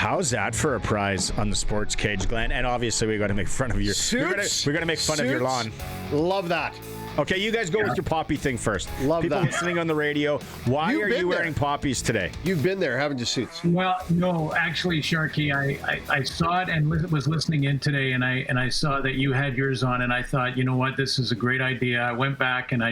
How's that for a prize on the sports cage, Glenn? And obviously, we got to make fun of your suits. We're gonna make fun of your lawn. Love that. Okay, you guys go with your poppy thing first. Love People that. listening on the radio, why are you wearing poppies today? You've been there, haven't you, Suits? Well, no, actually, Sharky, I saw it and was listening in today, and I saw that you had yours on, and I thought, you know what, this is a great idea. I went back and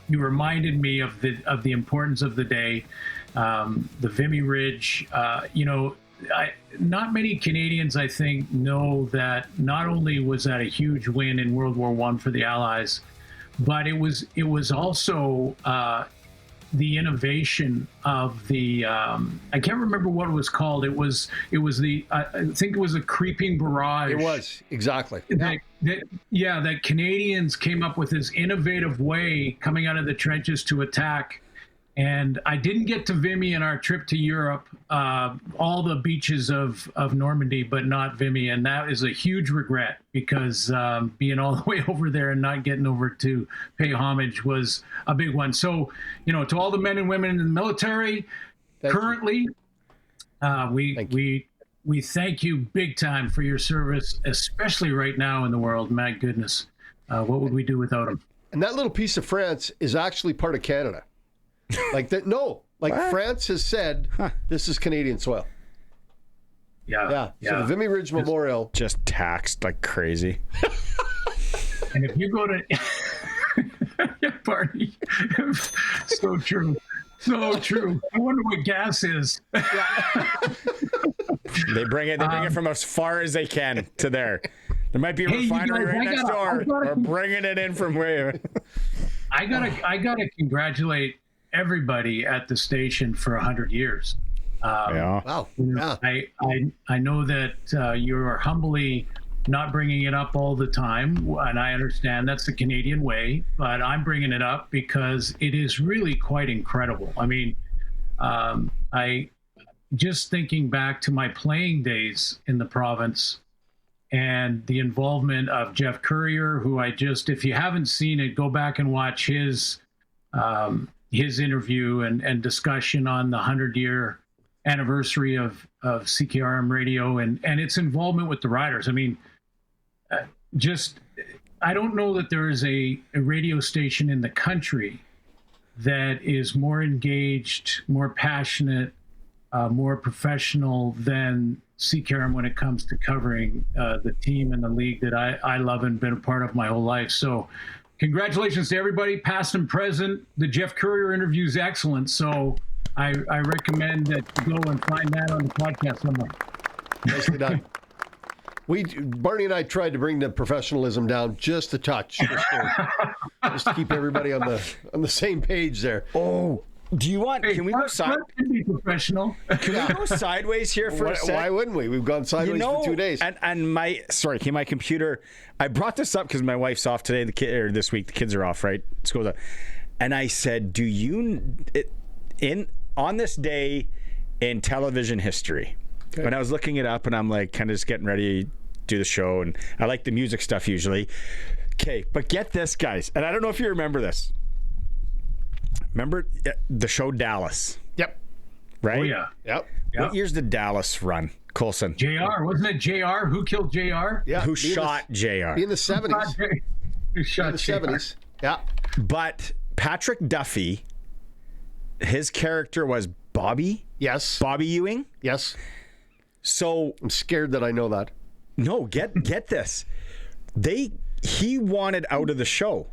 you reminded me of the importance of the day, the Vimy Ridge. Not many Canadians, I think, know that not only was that a huge win in World War I for the Allies, but it was also the innovation of the I can't remember what it was called. It was the I think it was a creeping barrage. It was, exactly. That Canadians came up with this innovative way coming out of the trenches to attack. And I didn't get to Vimy in our trip to Europe, all the beaches of Normandy, but not Vimy. And that is a huge regret because being all the way over there and not getting over to pay homage was a big one. So, to all the men and women in the military currently, we thank you big time for your service, especially right now in the world. My goodness, what would we do without them? And that little piece of France is actually part of Canada. Like that? No, like what? France has said this is Canadian soil. Yeah. So the Vimy Ridge Memorial just taxed like crazy. And if you go to party, so true. I wonder what gas is. They bring it from as far as they can to there. There might be a refinery right next door, or bringing it in from where. I gotta congratulate everybody at the station for 100 years. Wow. Yeah. I know that you're humbly not bringing it up all the time, and I understand that's the Canadian way, but I'm bringing it up because it is really quite incredible. I mean, I just thinking back to my playing days in the province and the involvement of Jeff Courier, who if you haven't seen it, go back and watch his interview and discussion on the 100-year anniversary of CKRM radio and its involvement with the riders. I mean, I don't know that there is a radio station in the country that is more engaged, more passionate, more professional than CKRM when it comes to covering the team and the league that I love and been a part of my whole life. So congratulations to everybody, past and present. The Jeff Courier interview is excellent, so I recommend that you go and find that on the podcast somewhere. Nicely done. Barney and I tried to bring the professionalism down just a touch, just to keep everybody on the same page there. Oh, do you want? Can we go sideways? Be professional. Can we go sideways here for a sec? Why wouldn't we? We've gone sideways for 2 days. And my computer. I brought this up because my wife's off today. This week the kids are off, right? School's up. And I said, on this day in television history, when I was looking it up and I'm like kind of just getting ready to do the show, and I like the music stuff usually. Okay, but get this, guys, and I don't know if you remember this. Remember the show Dallas? Yep. Right? Oh, yeah. Yep. What years did Dallas run, Coulson? JR. Wasn't it JR? Who killed JR? Yeah. Who shot JR? In the 70s. Who shot in the 70s. Yeah. But Patrick Duffy, his character was Bobby? Yes. Bobby Ewing? Yes. So I'm scared that I know that. No, get this. He wanted out of the show.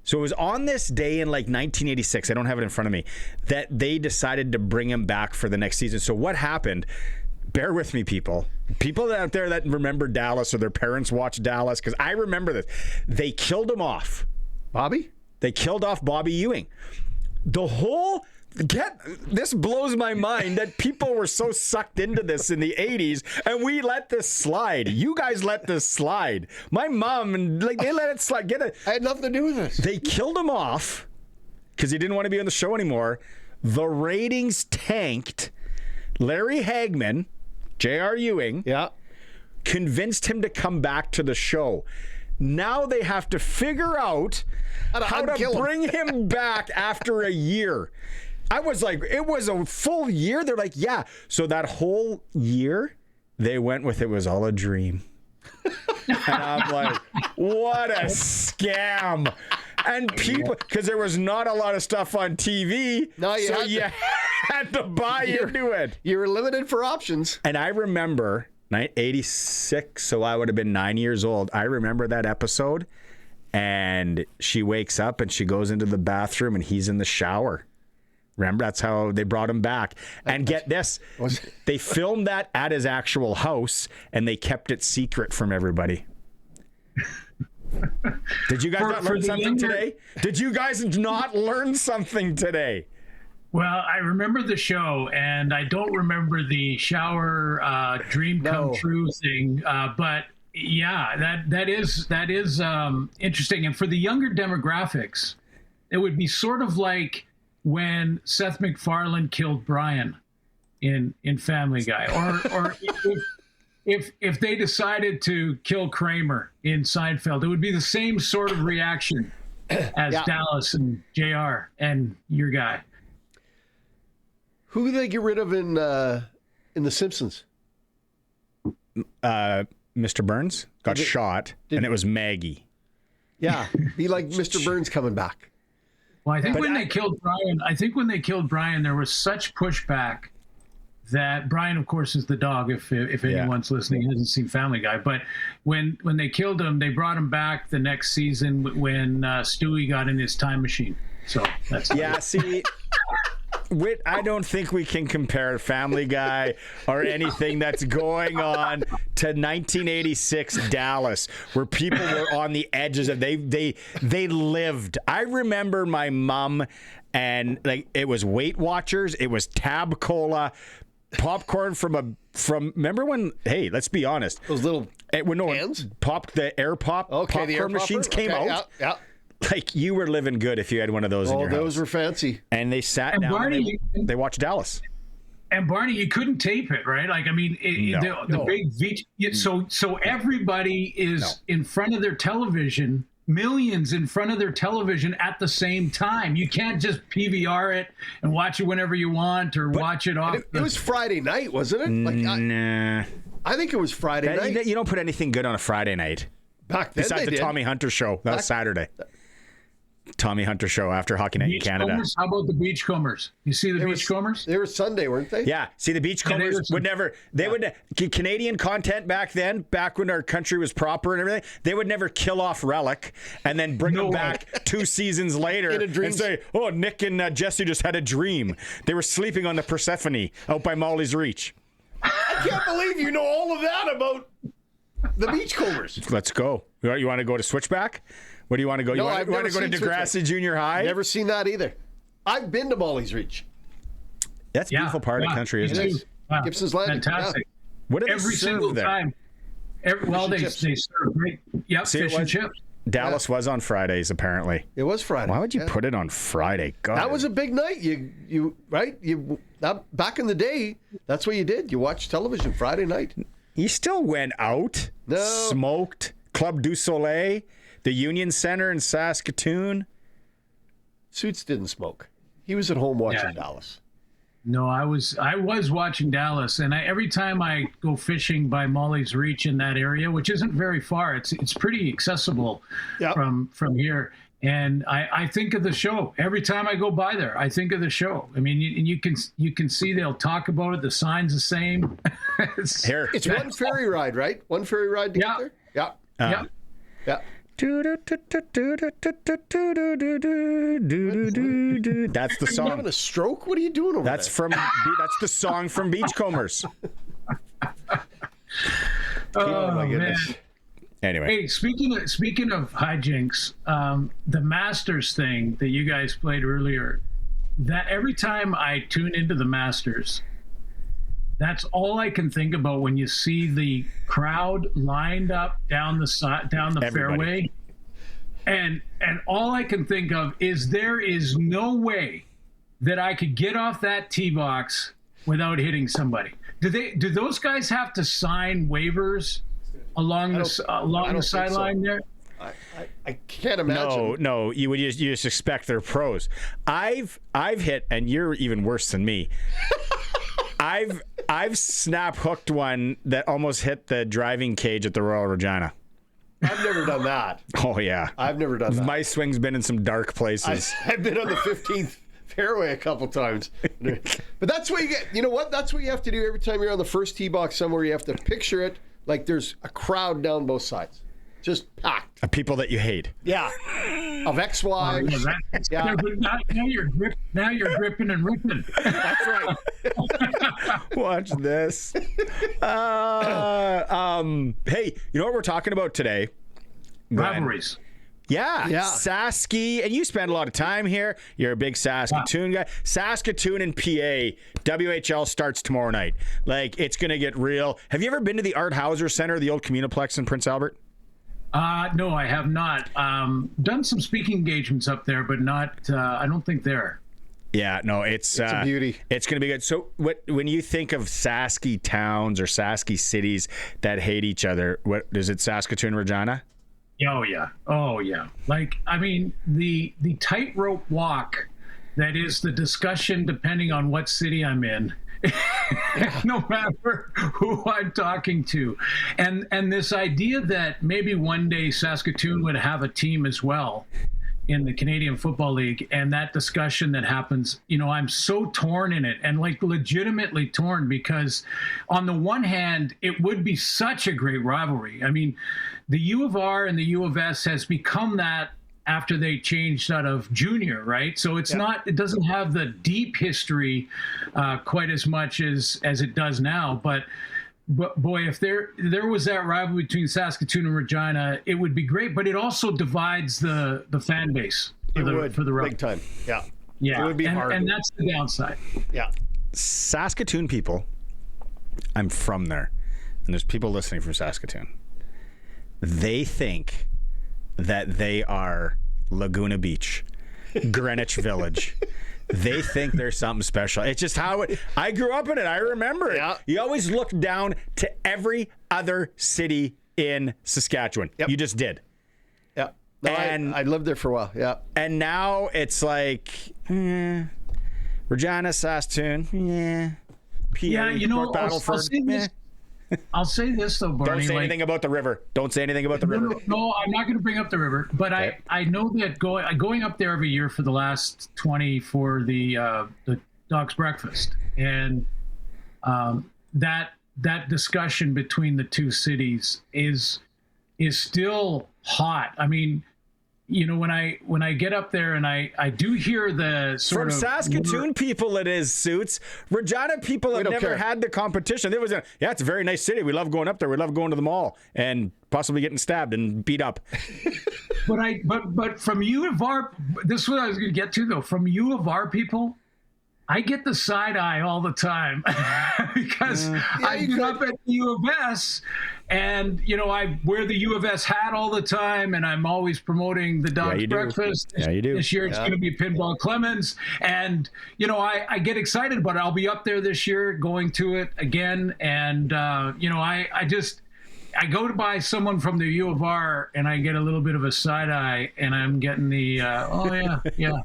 So it was on this day in like 1986, I don't have it in front of me, that they decided to bring him back for the next season. So what happened, bear with me, people out there that remember Dallas or their parents watched Dallas, because I remember this. They killed him off. Bobby? They killed off Bobby Ewing. This blows my mind that people were so sucked into this in the 80s and we let this slide. You guys let this slide. My mom, they let it slide. I had nothing to do with this. They killed him off because he didn't want to be on the show anymore. The ratings tanked. Larry Hagman, J.R. Ewing, convinced him to come back to the show. Now they have to figure out how to bring him back after a year. I was like, it was a full year. They're like, yeah. So that whole year, they went with it was all a dream. And I'm like, what a scam. And people, because there was not a lot of stuff on TV, No, you had to buy into it. You were limited for options. And I remember 86, so I would have been 9 years old. I remember that episode, and she wakes up and she goes into the bathroom and he's in the shower. Remember, that's how they brought him back. And get this, they filmed that at his actual house, and they kept it secret from everybody. Did you guys not learn something today? Did you guys not learn something today? Well, I remember the show, and I don't remember the shower dream come true thing. But yeah, that is interesting. And for the younger demographics, it would be sort of like when Seth MacFarlane killed Brian in Family Guy, or if they decided to kill Kramer in Seinfeld, it would be the same sort of reaction as Dallas and JR and your guy. Who did they get rid of in The Simpsons? Mr. Burns got shot, and it was Maggie. Yeah, he like Mr. Burns coming back. Well, I think when they killed Brian, there was such pushback that Brian, of course, is the dog. If anyone's listening, hasn't seen Family Guy, but when they killed him, they brought him back the next season when Stewie got in his time machine. So that's see. I don't think we can compare Family Guy or anything that's going on to 1986 Dallas, where people were on the edges of they lived. I remember my mom, and like it was Weight Watchers, it was Tab Cola, popcorn from remember when? Hey, let's be honest, those little cans? Popped the air pop popcorn the air machines came out. Yeah. Like you were living good if you had one of those in your house. Those were fancy. And they sat down Barney, and they watched Dallas. And Barney, you couldn't tape it, right? Like, I mean, the big VH. So everybody is in front of their television, millions in front of their television at the same time. You can't just PVR it and watch it whenever you want or watch it off. It was Friday night, wasn't it? Nah. I think it was Friday night. You don't put anything good on a Friday night. Back then besides the Tommy Hunter show. That was Saturday. Tommy Hunter show after Hockey Night in Canada. How about the Beachcombers? You see the Beachcombers? They were Sunday, weren't they? Yeah. See, the Beachcombers would never. They would Canadian content back then, back when our country was proper and everything. They would never kill off Relic and then bring them back 2 seasons later and say, "Oh, Nick and Jesse just had a dream. They were sleeping on the Persephone out by Molly's Reach." I can't believe you know all of that about the Beachcombers. Let's go. You want to go to Switchback? Where do you want to go? You want to go to Degrassi Junior High? Never seen that either. I've been to Molly's Reach. That's a beautiful part of the country, isn't it? Wow. Gibson's Landing. Fantastic. What do they every serve single there? time? They serve great. Yep, fish and chips. Dallas was on Fridays, apparently. It was Friday. Why would you put it on Friday? God. That was a big night. You back in the day, that's what you did. You watched television Friday night. You still went out, smoked, Club du Soleil, the Union Center in Saskatoon. Suits didn't smoke. He was at home watching Dallas. No, I was watching Dallas, and every time I go fishing by Molly's Reach in that area, which isn't very far, it's pretty accessible from here. And I think of the show every time I go by there. I think of the show. I mean, you can see they'll talk about it. The sign's the same. It's one ferry ride, right? One ferry ride to get there. Yeah. That's the song. Are you having a stroke? What are you doing over there? That's the song from Beachcombers. Oh my goodness. Man. Anyway. Hey, speaking of hijinks, the Masters thing that you guys played earlier, that every time I tune into the Masters, that's all I can think about when you see the crowd lined up down the fairway. And all I can think of is there is no way that I could get off that tee box without hitting somebody. Do those guys have to sign waivers along the sideline there? I can't imagine. No, you just expect they're pros. I've hit, and you're even worse than me. I've snap hooked one that almost hit the driving cage at the Royal Regina. I've never done that. Oh yeah, I've never done that. My swing's been in some dark places. I've been on the 15th fairway a couple times. But that's what you get. You know what? That's what you have to do every time you're on the first tee box somewhere. You have to picture it like there's a crowd down both sides. Just packed. Of people that you hate. Yeah. Of ex-wives. Yeah. Now you're gripping and ripping. That's right. Watch this. Hey, you know what we're talking about today? Glenn? Rivalries. Yeah. Sasky, and you spend a lot of time here. You're a big Saskatoon guy. Saskatoon and PA, WHL starts tomorrow night. Like, it's going to get real. Have you ever been to the Art Hauser Center, the old Communiplex in Prince Albert? No, I have not. Done some speaking engagements up there, but not. I don't think there. Yeah, no, it's a beauty. It's going to be good. So, when you think of Sasky towns or Sasky cities that hate each other, what is it? Saskatoon, Regina? Oh yeah. Like, I mean, the tightrope walk that is the discussion depending on what city I'm in. No matter who I'm talking to, and this idea that maybe one day Saskatoon would have a team as well in the Canadian Football League, and that discussion that happens, I'm so torn in it, and like legitimately torn, because on the one hand it would be such a great rivalry. I mean, the U of R and the U of S has become that after they changed out of junior, right? So it's not, it doesn't have the deep history quite as much as it does now. But boy, if there was that rivalry between Saskatoon and Regina, it would be great. But it also divides the fan base for the rivalry. Big time. Yeah. Yeah. It would be hard. And that's the downside. Yeah. Saskatoon people, I'm from there, and there's people listening from Saskatoon. They think that they are Laguna Beach, Greenwich Village. They think there's something special. It's just how I grew up in it. I remember it. Yeah. You always looked down to every other city in Saskatchewan. Yep. You just did. Yeah. No, and I lived there for a while. Yeah. And now it's like, Regina, Saskatoon, PA, North Battleford. I'll say this though, Barney. Don't say anything about the river. Don't say anything about the river. No, I'm not going to bring up the river. But okay. I know that going up there every year for the last 20 for the Dog's Breakfast, and that discussion between the two cities is still hot. I mean, when I get up there and I do hear the sort of Saskatoon people, it is Suits. Regina people have never had the competition. There was it's a very nice city. We love going up there. We love going to the mall and possibly getting stabbed and beat up. But from U of R, this is what I was going to get to though. From U of R people, I get the side eye all the time because I grew up at the U of S, and I wear the U of S hat all the time, and I'm always promoting the Dog's Breakfast. Yeah, you do. This year it's going to be Pinball Clemens, and I get excited about it. I'll be up there this year, going to it again, and I go to buy someone from the U of R, and I get a little bit of a side eye, and I'm getting the you're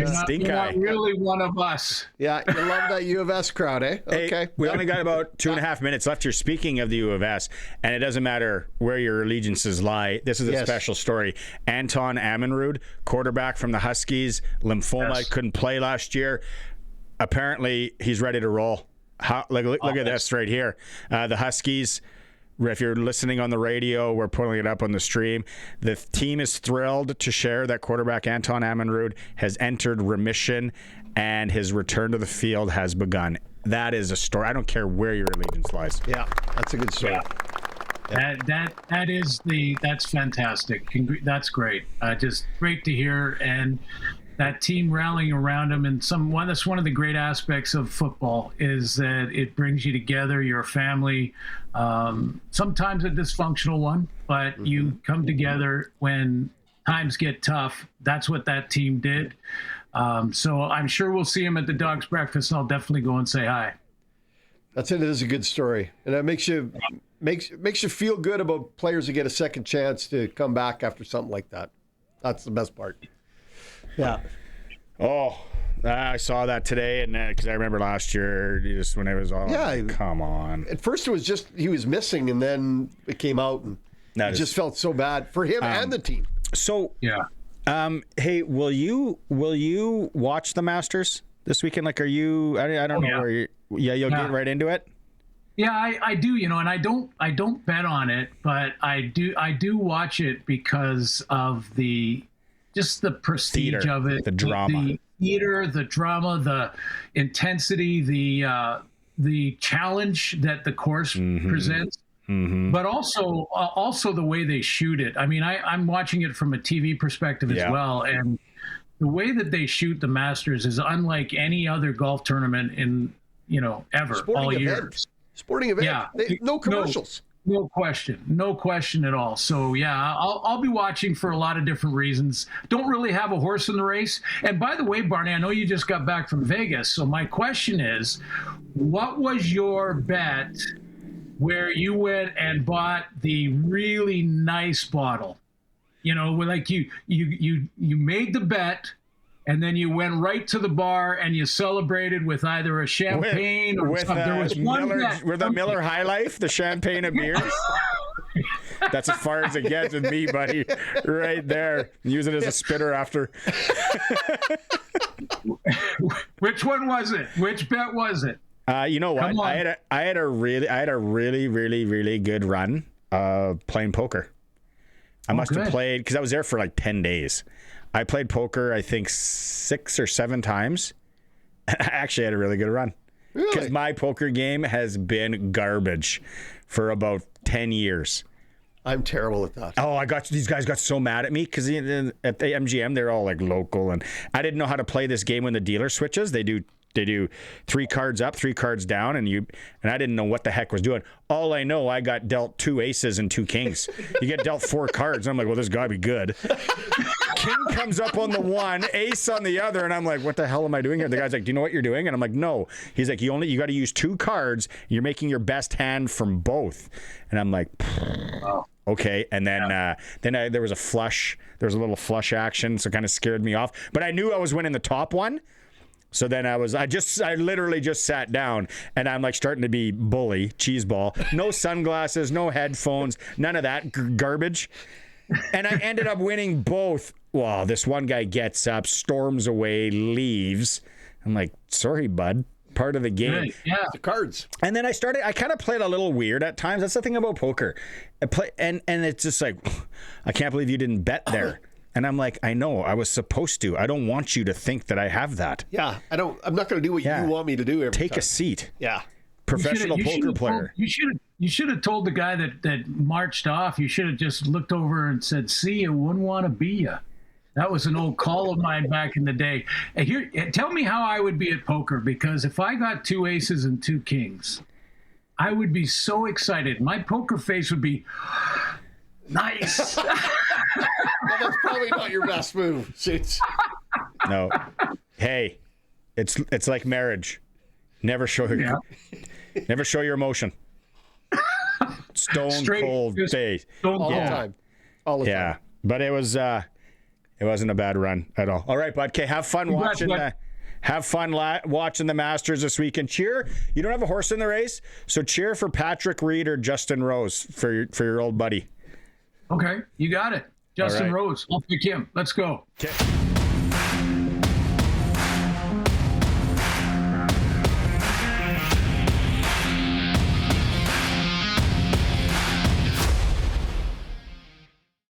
not really one of us. Yeah, you love that U of S crowd, eh? Hey, okay. We only got about 2.5 minutes left here. Speaking of the U of S, and it doesn't matter where your allegiances lie. This is a special story. Anton Ammanrud, quarterback from the Huskies, lymphoma, couldn't play last year. Apparently, he's ready to roll. Look at this right here. The Huskies. If you're listening on the radio, we're putting it up on the stream. The team is thrilled to share that quarterback Anton Ammanrud has entered remission and his return to the field has begun. That is a story. I don't care where your allegiance lies. Yeah, that's a good story. Yeah. That's fantastic. That's great. Just great to hear, and that team rallying around him, and that's one of the great aspects of football is that it brings you together. You're a family, sometimes a dysfunctional one, but you come together when times get tough. That's what that team did. So I'm sure we'll see him at the Dog's Breakfast, and I'll definitely go and say hi. It is a good story, and that makes you feel good about players who get a second chance to come back after something like that. That's the best part. Yeah. Oh, I saw that today, and because I remember last year, just when it was all, come on. At first, it was just he was missing, and then it came out, and it just felt so bad for him and the team. So, Yeah. Hey, will you watch the Masters this weekend? Like, are you? I don't know where you. Yeah, you'll get right into it. Yeah, I do, and I don't bet on it, but I do watch it because of the prestige Theater, of it, the drama, the theater, the drama, the intensity, the challenge that the course presents, but also the way they shoot it. I mean, I'm watching it from a TV perspective as well, and the way that they shoot the Masters is unlike any other golf tournament in ever. Sporting all event. years. Sporting event. Yeah. No commercials. No question at all. So yeah, I'll be watching for a lot of different reasons. Don't really have a horse in the race. And by the way, Barney, I know you just got back from Vegas. So my question is, what was your bet where you went and bought the really nice bottle? Like you made the bet, and then you went right to the bar and you celebrated with either a champagne or something. There was one with the Miller High Life, the champagne of beers. That's as far as it gets with me, buddy. Right there. Use it as a spitter after. Which one was it? Which bet was it? You know what? I had a really, really, really good run playing poker. I must have played, because I was there for like 10 days. I played poker, I think, 6 or 7 times. I actually had a really good run. Because Really? my poker game has been garbage for about 10 years. I'm terrible at that. Oh, these guys got so mad at me because at the MGM, they're all like local. And I didn't know how to play this game when the dealer switches. They do 3 cards up, 3 cards down, and I didn't know what the heck was doing. All I know, I got dealt 2 aces and 2 kings. You get dealt 4 cards. I'm like, well, this gotta be good. King comes up on the one, ace on the other, and I'm like, what the hell am I doing here? The guy's like, do you know what you're doing? And I'm like, no. He's like, you got to use 2 cards. You're making your best hand from both. And I'm like, okay. And then there was a flush. There was a little flush action, so it kind of scared me off. But I knew I was winning the top one. So then I literally just sat down, and I'm like starting to be bully, cheeseball. No sunglasses, no headphones, none of that garbage. And I ended up winning both. Wow, this one guy gets up, storms away, leaves. I'm like, sorry, bud. Part of the game. Yeah. The cards. And then I kind of played a little weird at times. That's the thing about poker. And it's just like, I can't believe you didn't bet there. And I'm like, I know, I was supposed to. I don't want you to think that I have that. Yeah, I'm not going to do what you want me to do every time. Take a seat. Yeah. Professional poker player. You should have told the guy that marched off. You should have just looked over and said, "See, I wouldn't want to be you." That was an old call of mine back in the day. And here, tell me how I would be at poker, because if I got 2 aces and 2 kings, I would be so excited. My poker face would be nice. Well, that's probably not your best move, Shoots. No. Hey, it's like marriage. Never show your emotion. Stone cold face. All the time. All the time. Yeah, but it wasn't a bad run at all. All right, bud. Okay, have fun watching the Masters this weekend. Cheer. You don't have a horse in the race, so cheer for Patrick Reed or Justin Rose for your old buddy. Okay, you got it. Justin Rose. I'll pick him. Let's go. Okay.